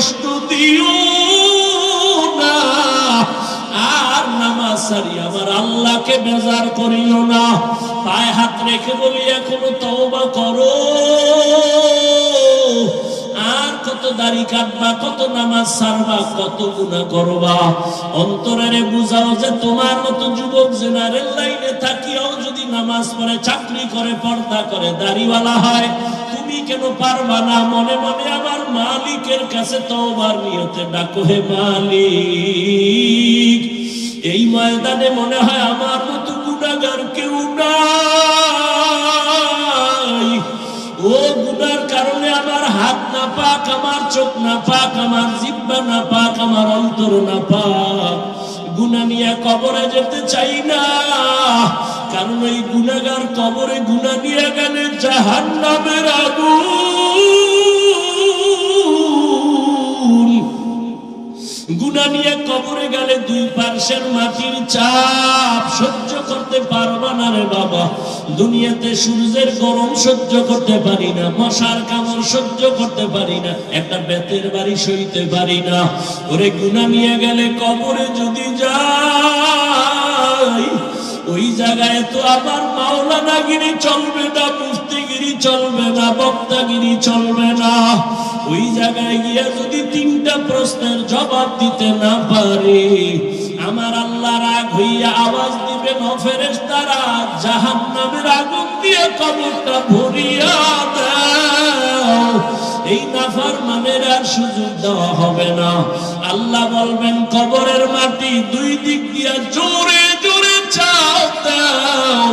কষ্ট দিও না, আর নামাজ সারি আমার আল্লাহকে বেজার করিও না। পায়ে হাত রেখে বলি এখনো তওবা করো। আর কত দাড়ি কাটবা, কত নামাজ ছাড়বা, কত গুনাহ করবা। অন্তরে বুঝাও যে তোমার মতো যুবক জেনারেল লাইনে থাকিও যদি নামাজ পড়ে, চাকরি করে, পর্দা করে, দাড়িওয়ালা হয়, তুমি কেন পারবা না? মনে মনে আমার মালিকের কাছে তওবার নিয়তে ডাকো, হে মালিক। এই ময়দানে মনে হয় আমার মতো গুনাহগার কেউ নাই। ও গুনার কারণে আমার হাত না পাক, আমার চোখ না পাক, আমার জিহ্বা না পাক, আমার অন্তর না পাক। গুনাহ নিয়ে কবরে যেতে চাই না, কারণ এই গুনাহগার কবরে গুনাহ নিয়ে গেলে জাহান্নামের আগুন। গুনাহ নিয়ে কবরে গেলে দুই পার্শ্বের মাটির চাপ সহ্য করতে পারবা না রে বাবা। দুনিয়াতে সূর্যের গরম সহ্য করতে পারি না, মশার কামড় সহ্য করতে পারি না, একটা বেতের বাড়ি সইতে পারি না। ওরে গুনাহ নিয়ে গেলে কবরে যদি যাই, ওই জায়গায় তো আমার মাওলানাগিরি চলবে না, মুফতিগিরি চলবে না, বক্তাগিরি চলবে না। ওই জায়গায় গিয়া যদি তিনটা প্রশ্নের জবাব দিতে না পারি, আমার আল্লাহ রাগ হইয়া আওয়াজ দিবেন, ও ফেরেশতারা জাহান্নামের আগুন দিয়ে কবরটা ভরিয়া দাও। এই নাফরমানের আর সুযোগ দেওয়া হবে না। আল্লাহ বলবেন, কবরের মাটি দুই দিক দিয়া জোরে জোরে চাপ দাও।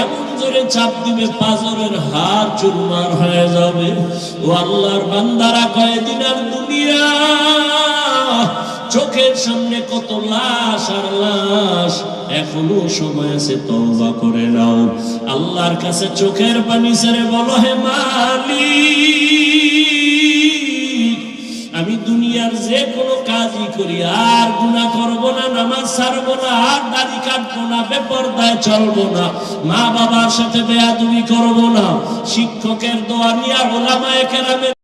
এমন জোরে চাপ দিবে পাঁজরের হাড় চুরমার হয়ে যাবে। ও আল্লাহর বান্দারা, কয়েকদিন আর দুনিয়া, চোখের সামনে কত লাশ আর লাশ। এখনো সময় আছে, তওবা করে নাও। আল্লাহর কাছে চোখের পানি ছেড়ে বলো, হে মালিক, আমি দুনিয়ার যে কোনো কাজই করি, আর গুনাহ করব না, নামাজ ছাড়বো না, আর দাড়ি কাটবো না, বেপরদায় চলবো না, মা বাবার সাথে বেয়াদবি করবো না, শিক্ষকের দোয়া নিয়ে, ওলামায়ে কেরামের